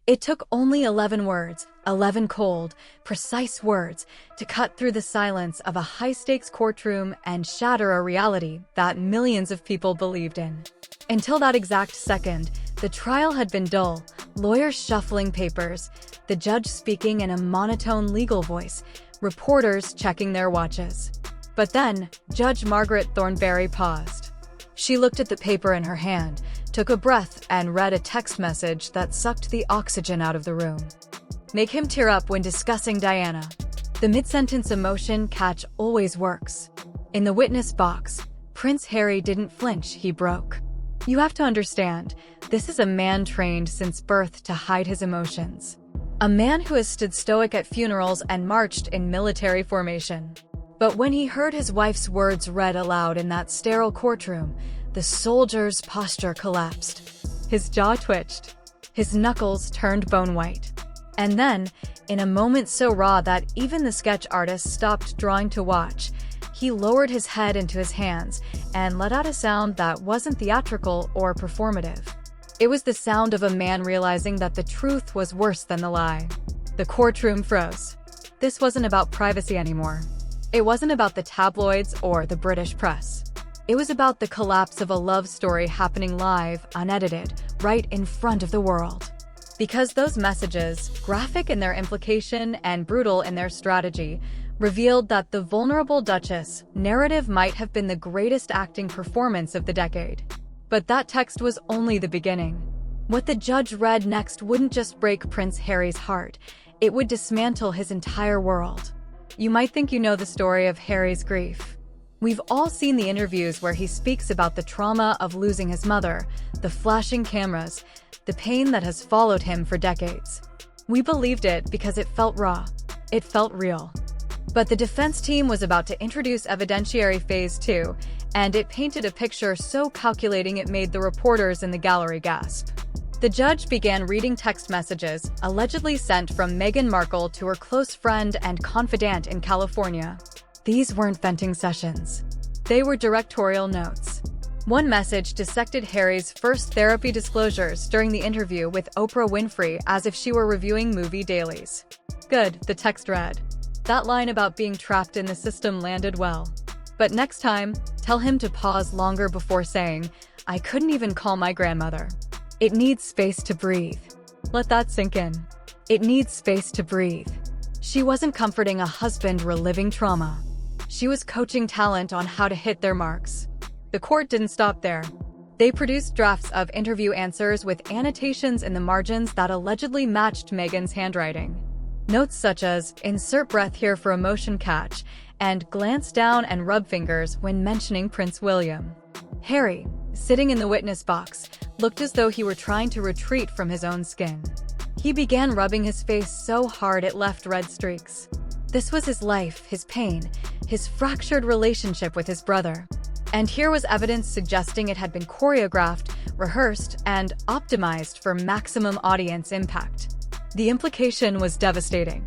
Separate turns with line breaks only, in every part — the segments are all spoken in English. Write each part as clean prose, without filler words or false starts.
It took only 11 words, 11 cold, precise words, to cut through the silence of a high-stakes courtroom and shatter a reality that millions of people believed in. Until that exact second, the trial had been dull, lawyers shuffling papers, the judge speaking in a monotone legal voice, reporters checking their watches. But then, Judge Margaret Thornberry paused. She looked at the paper in her hand, took a breath, and read a text message that sucked the oxygen out of the room. Make him tear up when discussing Diana. The mid-sentence emotion catch always works. In the witness box, Prince Harry didn't flinch, he broke. You have to understand, this is a man trained since birth to hide his emotions. A man who has stood stoic at funerals and marched in military formation. But when he heard his wife's words read aloud in that sterile courtroom, the soldier's posture collapsed. His jaw twitched. His knuckles turned bone-white. And then, in a moment so raw that even the sketch artist stopped drawing to watch, he lowered his head into his hands and let out a sound that wasn't theatrical or performative. It was the sound of a man realizing that the truth was worse than the lie. The courtroom froze. This wasn't about privacy anymore. It wasn't about the tabloids or the British press. It was about the collapse of a love story happening live, unedited, right in front of the world. Because those messages, graphic in their implication and brutal in their strategy, revealed that the vulnerable Duchess narrative might have been the greatest acting performance of the decade. But that text was only the beginning. What the judge read next wouldn't just break Prince Harry's heart, it would dismantle his entire world. You might think you know the story of Harry's grief. We've all seen the interviews where he speaks about the trauma of losing his mother, the flashing cameras, the pain that has followed him for decades. We believed it because it felt raw. It felt real. But the defense team was about to introduce Evidentiary Phase Two, and it painted a picture so calculating it made the reporters in the gallery gasp. The judge began reading text messages allegedly sent from Meghan Markle to her close friend and confidant in California. These weren't venting sessions. They were directorial notes. One message dissected Harry's first therapy disclosures during the interview with Oprah Winfrey as if she were reviewing movie dailies. Good, the text read. That line about being trapped in the system landed well. But next time, tell him to pause longer before saying, "I couldn't even call my grandmother." It needs space to breathe. Let that sink in. It needs space to breathe. She wasn't comforting a husband reliving trauma. She was coaching talent on how to hit their marks. The court didn't stop there. They produced drafts of interview answers with annotations in the margins that allegedly matched Meghan's handwriting. Notes such as, "Insert breath here for emotion catch," and "glance down and rub fingers" when mentioning Prince William. Harry, sitting in the witness box, looked as though he were trying to retreat from his own skin. He began rubbing his face so hard it left red streaks. This was his life, his pain, his fractured relationship with his brother. And here was evidence suggesting it had been choreographed, rehearsed, and optimized for maximum audience impact. The implication was devastating.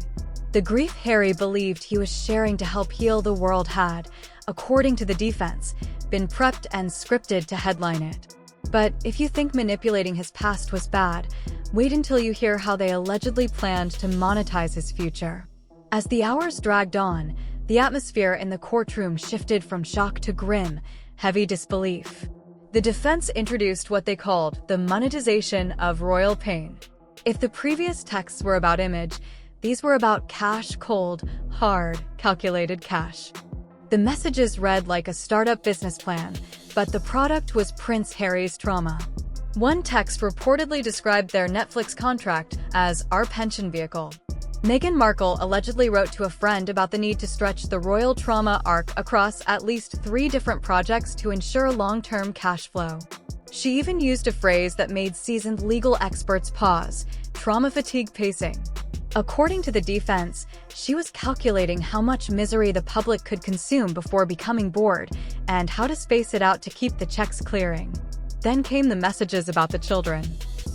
The grief Harry believed he was sharing to help heal the world had, according to the defense, been prepped and scripted to headline it. But if you think manipulating his past was bad, wait until you hear how they allegedly planned to monetize his future. As the hours dragged on, the atmosphere in the courtroom shifted from shock to grim, heavy disbelief. The defense introduced what they called the monetization of royal pain. If the previous texts were about image, these were about cash, cold, hard, calculated cash. The messages read like a startup business plan, but the product was Prince Harry's trauma. One text reportedly described their Netflix contract as "our pension vehicle." Meghan Markle allegedly wrote to a friend about the need to stretch the royal trauma arc across at least 3 different projects to ensure long-term cash flow. She even used a phrase that made seasoned legal experts pause: trauma fatigue pacing. According to the defense, she was calculating how much misery the public could consume before becoming bored, and how to space it out to keep the checks clearing. Then came the messages about the children.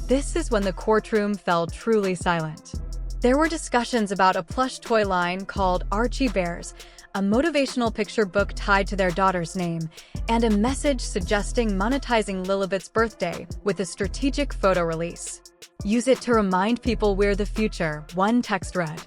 This is when the courtroom fell truly silent. There were discussions about a plush toy line called Archie Bears, a motivational picture book tied to their daughter's name, and a message suggesting monetizing Lilibet's birthday with a strategic photo release. Use it to remind people we're the future, one text read.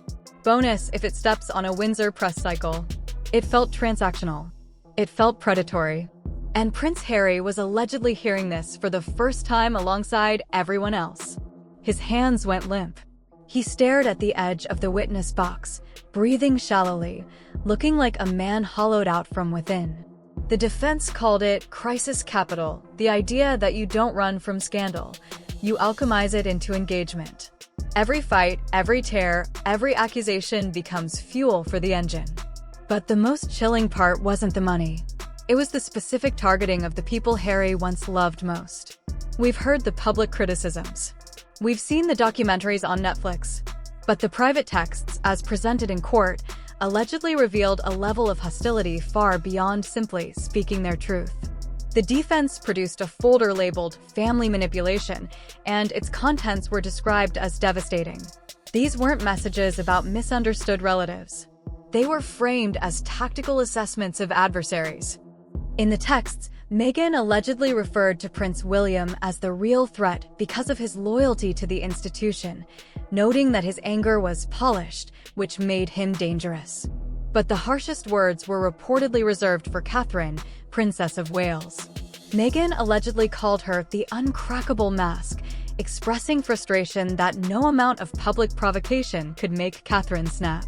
Bonus if it steps on a Windsor press cycle. It felt transactional. It felt predatory. And Prince Harry was allegedly hearing this for the first time alongside everyone else. His hands went limp. He stared at the edge of the witness box, breathing shallowly, looking like a man hollowed out from within. The defense called it crisis capital, the idea that you don't run from scandal, you alchemize it into engagement. Every fight, every tear, every accusation becomes fuel for the engine. But the most chilling part wasn't the money. It was the specific targeting of the people Harry once loved most. We've heard the public criticisms. We've seen the documentaries on Netflix. But the private texts, as presented in court, allegedly revealed a level of hostility far beyond simply speaking their truth. The defense produced a folder labeled family manipulation, and its contents were described as devastating. These weren't messages about misunderstood relatives. They were framed as tactical assessments of adversaries. In the texts, Meghan allegedly referred to Prince William as the real threat because of his loyalty to the institution, noting that his anger was polished, which made him dangerous. But the harshest words were reportedly reserved for Catherine, Princess of Wales. Meghan allegedly called her the uncrackable mask, expressing frustration that no amount of public provocation could make Catherine snap.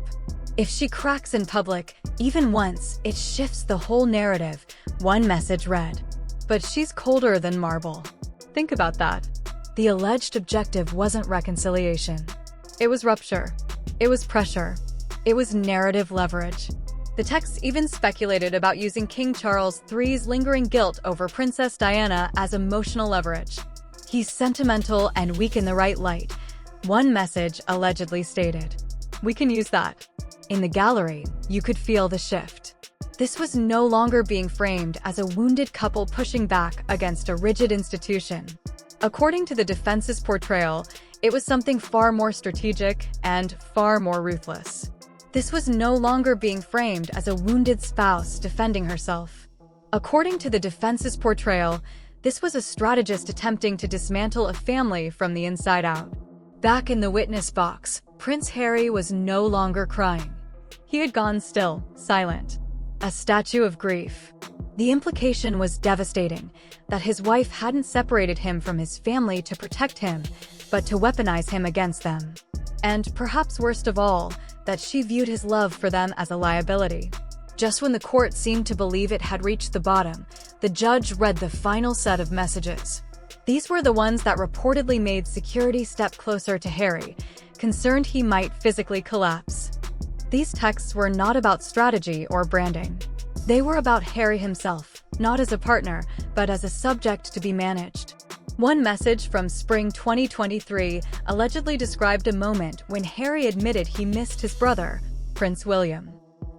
If she cracks in public, even once, it shifts the whole narrative, one message read. But she's colder than marble. Think about that. The alleged objective wasn't reconciliation. It was rupture. It was pressure. It was narrative leverage. The texts even speculated about using King Charles III's lingering guilt over Princess Diana as emotional leverage. He's sentimental and weak in the right light, one message allegedly stated. We can use that. In the gallery, you could feel the shift. This was no longer being framed as a wounded couple pushing back against a rigid institution. According to the defense's portrayal, it was something far more strategic and far more ruthless. This was no longer being framed as a wounded spouse defending herself. According to the defense's portrayal, this was a strategist attempting to dismantle a family from the inside out. Back in the witness box, Prince Harry was no longer crying. He had gone still, silent, a statue of grief. The implication was devastating, that his wife hadn't separated him from his family to protect him, but to weaponize him against them. And perhaps worst of all, that she viewed his love for them as a liability. Just when the court seemed to believe it had reached the bottom, the judge read the final set of messages. These were the ones that reportedly made security step closer to Harry, concerned he might physically collapse. These texts were not about strategy or branding. They were about Harry himself, not as a partner, but as a subject to be managed. One message from spring 2023 allegedly described a moment when Harry admitted he missed his brother, Prince William.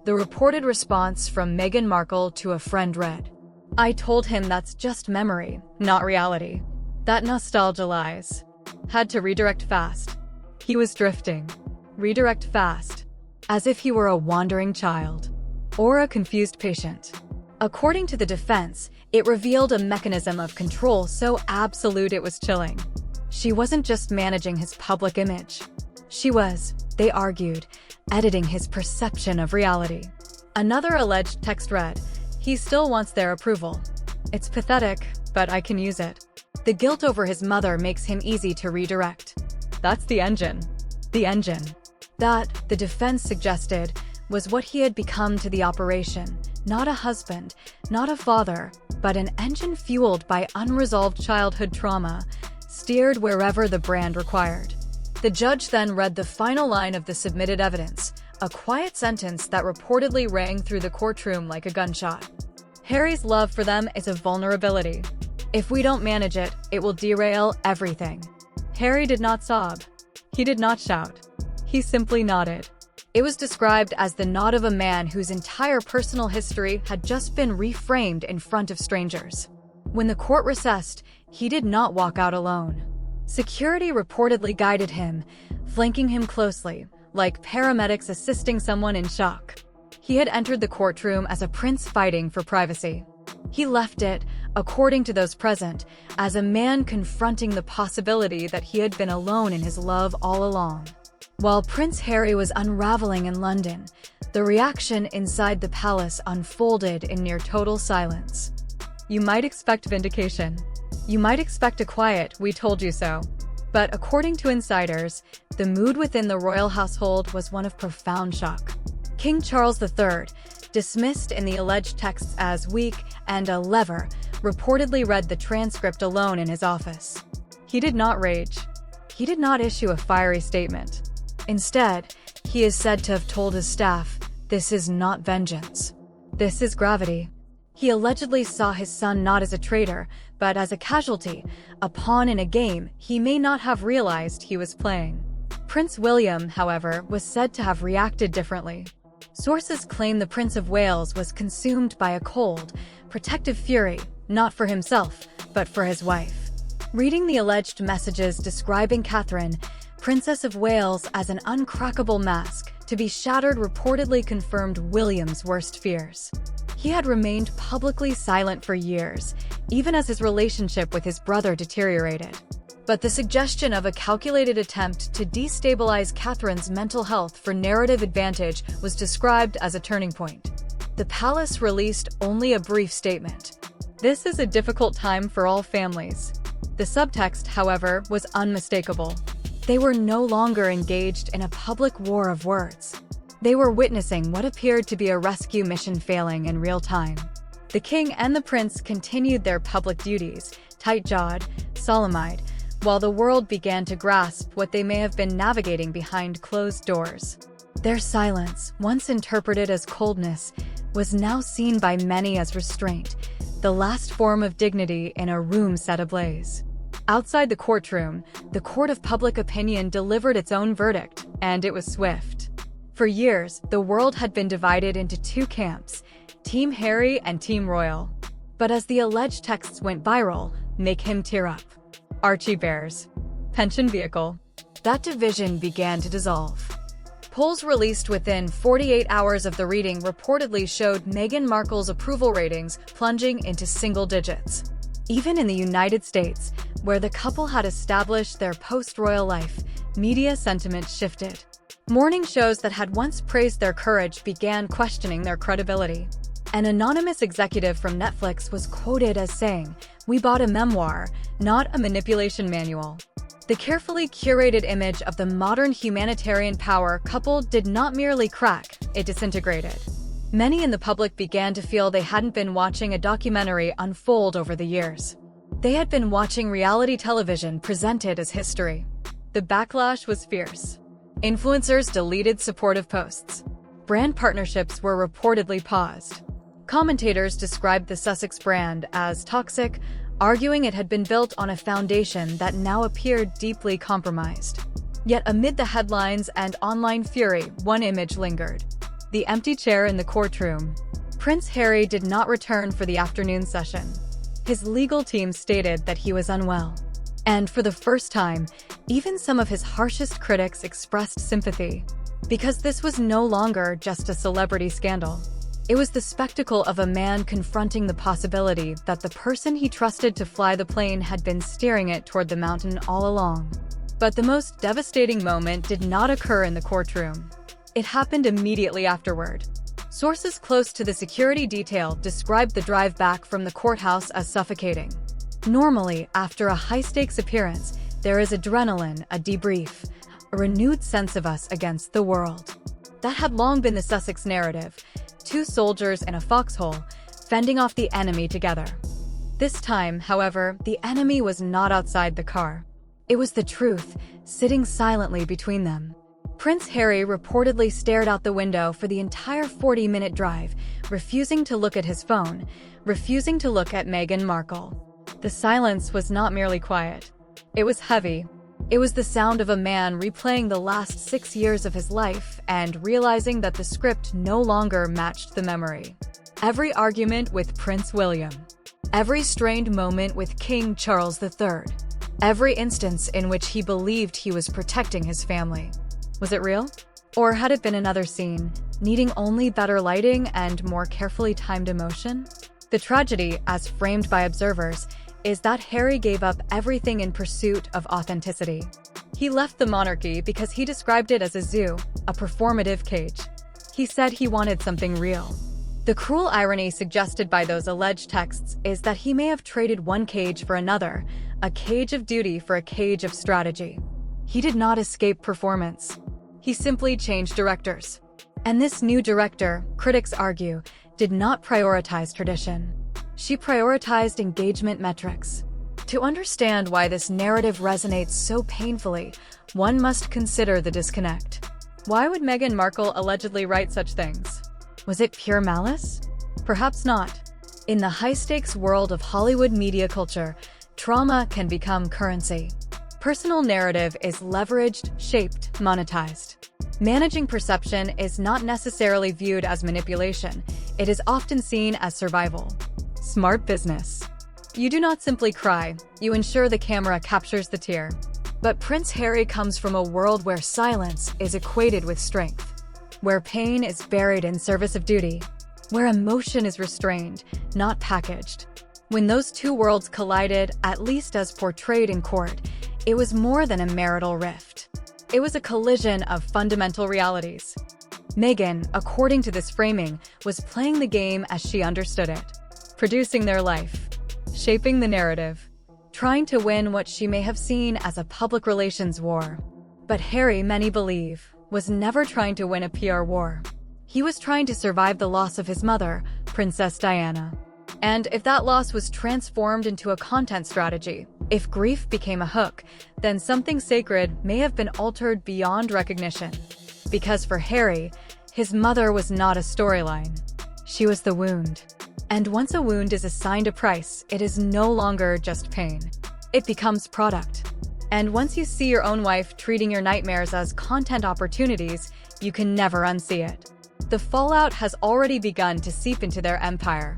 The reported response from Meghan Markle to a friend read, "I told him that's just memory, not reality. That nostalgia lies. Had to redirect fast. He was drifting. Redirect fast. As if he were a wandering child. Or a confused patient." According to the defense, it revealed a mechanism of control so absolute it was chilling. She wasn't just managing his public image. She was, they argued, editing his perception of reality. Another alleged text read, "He still wants their approval. It's pathetic, but I can use it." The guilt over his mother makes him easy to redirect. That's the engine. The engine. That, the defense suggested, was what he had become to the operation. Not a husband, not a father, but an engine fueled by unresolved childhood trauma, steered wherever the brand required. The judge then read the final line of the submitted evidence, a quiet sentence that reportedly rang through the courtroom like a gunshot. Harry's love for them is a vulnerability. If we don't manage it, it will derail everything. Harry did not sob. He did not shout. He simply nodded. It was described as the nod of a man whose entire personal history had just been reframed in front of strangers. When the court recessed, he did not walk out alone. Security reportedly guided him, flanking him closely, like paramedics assisting someone in shock. He had entered the courtroom as a prince fighting for privacy. He left it, according to those present, as a man confronting the possibility that he had been alone in his love all along. While Prince Harry was unraveling in London, the reaction inside the palace unfolded in near total silence. You might expect vindication. You might expect a quiet, "we told you so." But according to insiders, the mood within the royal household was one of profound shock. King Charles III, dismissed in the alleged texts as weak and a lever, reportedly read the transcript alone in his office. He did not rage. He did not issue a fiery statement. Instead, he is said to have told his staff, "This is not vengeance. This is gravity." He allegedly saw his son not as a traitor, but as a casualty, a pawn in a game he may not have realized he was playing. Prince William, however, was said to have reacted differently. Sources claim the Prince of Wales was consumed by a cold, protective fury, not for himself, but for his wife. Reading the alleged messages describing Catherine, Princess of Wales, as an uncrackable mask, to be shattered reportedly confirmed William's worst fears. He had remained publicly silent for years, even as his relationship with his brother deteriorated. But the suggestion of a calculated attempt to destabilize Catherine's mental health for narrative advantage was described as a turning point. The palace released only a brief statement. "This is a difficult time for all families." The subtext, however, was unmistakable. They were no longer engaged in a public war of words. They were witnessing what appeared to be a rescue mission failing in real time. The king and the prince continued their public duties, tight-jawed, solemn-eyed, while the world began to grasp what they may have been navigating behind closed doors. Their silence, once interpreted as coldness, was now seen by many as restraint, the last form of dignity in a room set ablaze. Outside the courtroom, the court of public opinion delivered its own verdict, and it was swift. For years, the world had been divided into two camps, Team Harry and Team Royal. But as the alleged texts went viral, make him tear up. Archie Bears. Pension vehicle. That division began to dissolve. Polls released within 48 hours of the reading reportedly showed Meghan Markle's approval ratings plunging into single digits. Even in the United States, where the couple had established their post-royal life, media sentiment shifted. Morning shows that had once praised their courage began questioning their credibility. An anonymous executive from Netflix was quoted as saying, "We bought a memoir, not a manipulation manual." The carefully curated image of the modern humanitarian power couple did not merely crack, it disintegrated. Many in the public began to feel they hadn't been watching a documentary unfold over the years. They had been watching reality television presented as history. The backlash was fierce. Influencers deleted supportive posts. Brand partnerships were reportedly paused. Commentators described the Sussex brand as toxic, arguing it had been built on a foundation that now appeared deeply compromised. Yet amid the headlines and online fury, one image lingered. The empty chair in the courtroom. Prince Harry did not return for the afternoon session. His legal team stated that he was unwell. And for the first time, even some of his harshest critics expressed sympathy. Because this was no longer just a celebrity scandal. It was the spectacle of a man confronting the possibility that the person he trusted to fly the plane had been steering it toward the mountain all along. But the most devastating moment did not occur in the courtroom. It happened immediately afterward. Sources close to the security detail described the drive back from the courthouse as suffocating. Normally, after a high-stakes appearance, there is adrenaline, a debrief, a renewed sense of us against the world. That had long been the Sussex narrative, two soldiers in a foxhole, fending off the enemy together. This time, however, the enemy was not outside the car. It was the truth, sitting silently between them. Prince Harry reportedly stared out the window for the entire 40-minute drive, refusing to look at his phone, refusing to look at Meghan Markle. The silence was not merely quiet. It was heavy. It was the sound of a man replaying the last 6 years of his life and realizing that the script no longer matched the memory. Every argument with Prince William. Every strained moment with King Charles III. Every instance in which he believed he was protecting his family. Was it real? Or had it been another scene, needing only better lighting and more carefully timed emotion? The tragedy, as framed by observers, is that Harry gave up everything in pursuit of authenticity. He left the monarchy because he described it as a zoo, a performative cage. He said he wanted something real. The cruel irony suggested by those alleged texts is that he may have traded one cage for another, a cage of duty for a cage of strategy. He did not escape performance. He simply changed directors. And this new director, critics argue, did not prioritize tradition. She prioritized engagement metrics. To understand why this narrative resonates so painfully, one must consider the disconnect. Why would Meghan Markle allegedly write such things? Was it pure malice? Perhaps not. In the high-stakes world of Hollywood media culture, trauma can become currency. Personal narrative is leveraged, shaped, monetized. Managing perception is not necessarily viewed as manipulation. It is often seen as survival. Smart business. You do not simply cry, you ensure the camera captures the tear. But Prince Harry comes from a world where silence is equated with strength, where pain is buried in service of duty, where emotion is restrained, not packaged. When those two worlds collided, at least as portrayed in court, it was more than a marital rift. It was a collision of fundamental realities. Meghan, according to this framing, was playing the game as she understood it, producing their life, shaping the narrative, trying to win what she may have seen as a public relations war. But Harry, many believe, was never trying to win a PR war. He was trying to survive the loss of his mother, Princess Diana. And if that loss was transformed into a content strategy, if grief became a hook, then something sacred may have been altered beyond recognition. Because for Harry, his mother was not a storyline. She was the wound. And once a wound is assigned a price, it is no longer just pain. It becomes product. And once you see your own wife treating your nightmares as content opportunities, you can never unsee it. The fallout has already begun to seep into their empire.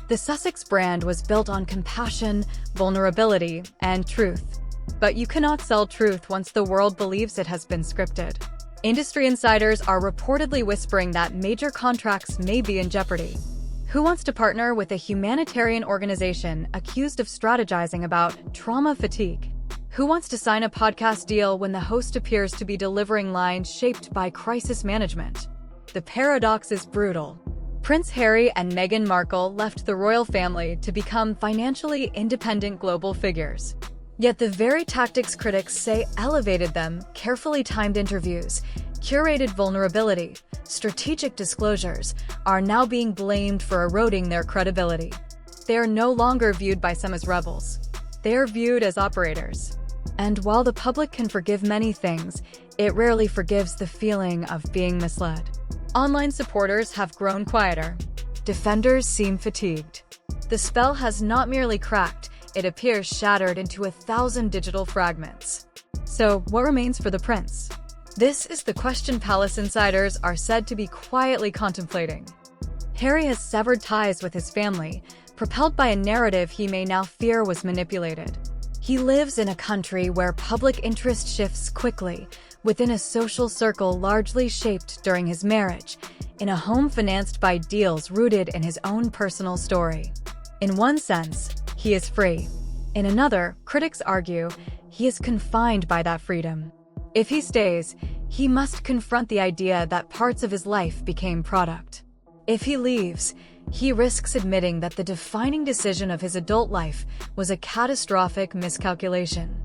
The Sussex brand was built on compassion, vulnerability, and truth. But you cannot sell truth once the world believes it has been scripted. Industry insiders are reportedly whispering that major contracts may be in jeopardy. Who wants to partner with a humanitarian organization accused of strategizing about trauma fatigue? Who wants to sign a podcast deal when the host appears to be delivering lines shaped by crisis management? The paradox is brutal. Prince Harry and Meghan Markle left the royal family to become financially independent global figures. Yet the very tactics critics say elevated them, carefully timed interviews, curated vulnerability, strategic disclosures, are now being blamed for eroding their credibility. They are no longer viewed by some as rebels. They are viewed as operators. And while the public can forgive many things, it rarely forgives the feeling of being misled. Online supporters have grown quieter. Defenders seem fatigued. The spell has not merely cracked, it appears shattered into 1,000 digital fragments. So, what remains for the prince? This is the question palace insiders are said to be quietly contemplating. Harry has severed ties with his family, propelled by a narrative he may now fear was manipulated. He lives in a country where public interest shifts quickly, within a social circle largely shaped during his marriage, in a home financed by deals rooted in his own personal story. In one sense, he is free. In another, critics argue, he is confined by that freedom. If he stays, he must confront the idea that parts of his life became product. If he leaves, he risks admitting that the defining decision of his adult life was a catastrophic miscalculation.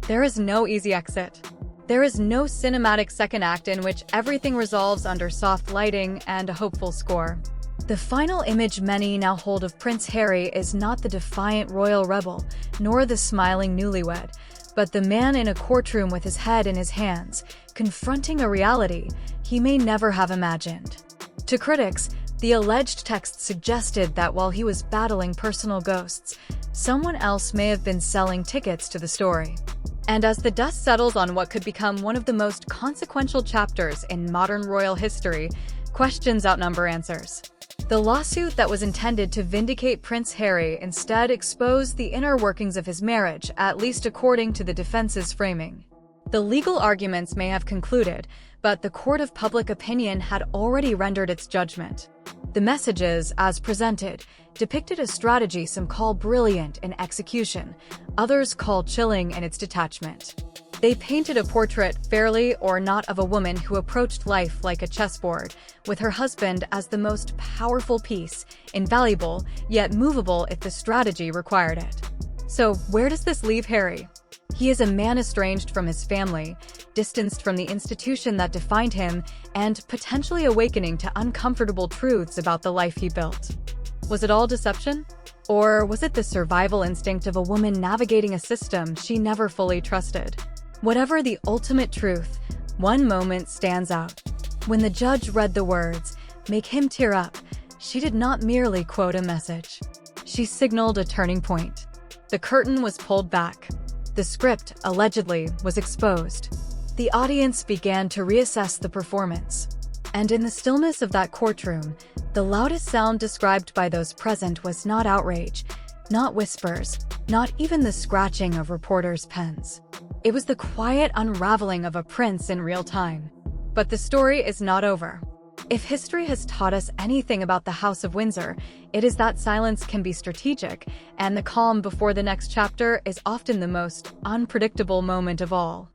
There is no easy exit. There is no cinematic second act in which everything resolves under soft lighting and a hopeful score. The final image many now hold of Prince Harry is not the defiant royal rebel, nor the smiling newlywed, but the man in a courtroom with his head in his hands, confronting a reality he may never have imagined. To critics, the alleged text suggested that while he was battling personal ghosts, someone else may have been selling tickets to the story. And as the dust settles on what could become one of the most consequential chapters in modern royal history, questions outnumber answers. The lawsuit that was intended to vindicate Prince Harry instead exposed the inner workings of his marriage, at least according to the defense's framing. The legal arguments may have concluded, but the court of public opinion had already rendered its judgment. The messages, as presented, depicted a strategy some call brilliant in execution, others call chilling in its detachment. They painted a portrait, fairly or not, of a woman who approached life like a chessboard, with her husband as the most powerful piece, invaluable, yet movable if the strategy required it. So, where does this leave Harry? He is a man estranged from his family, distanced from the institution that defined him, and potentially awakening to uncomfortable truths about the life he built. Was it all deception? Or was it the survival instinct of a woman navigating a system she never fully trusted? Whatever the ultimate truth, one moment stands out. When the judge read the words, "Make him tear up," she did not merely quote a message. She signaled a turning point. The curtain was pulled back. The script, allegedly, was exposed. The audience began to reassess the performance. And in the stillness of that courtroom, the loudest sound described by those present was not outrage, not whispers, not even the scratching of reporters' pens. It was the quiet unraveling of a prince in real time. But the story is not over. If history has taught us anything about the House of Windsor, it is that silence can be strategic, and the calm before the next chapter is often the most unpredictable moment of all.